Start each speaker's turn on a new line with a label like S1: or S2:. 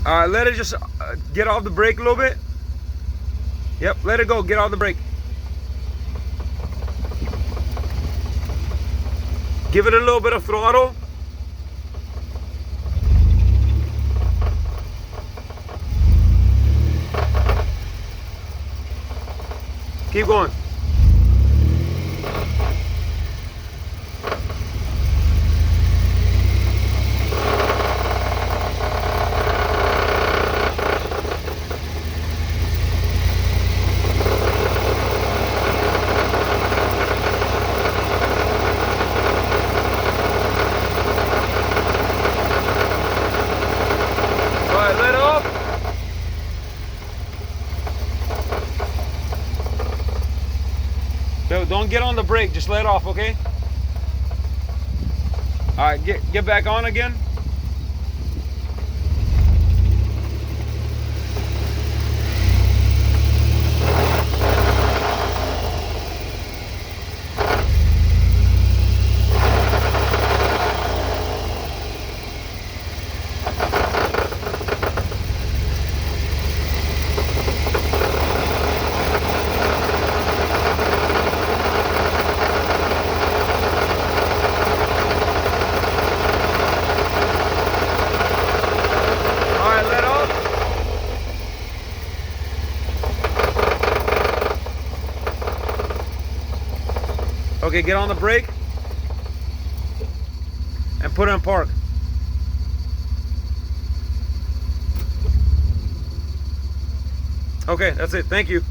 S1: All right, let it just get off the brake a little bit. Yep, let it go. Get off the brake. Give it a little bit of throttle. Keep going. Let it off. So don't get on the brake, just let off, okay? All right, get back on again. Okay, get on the brake and put it in park. Okay, that's it. Thank you.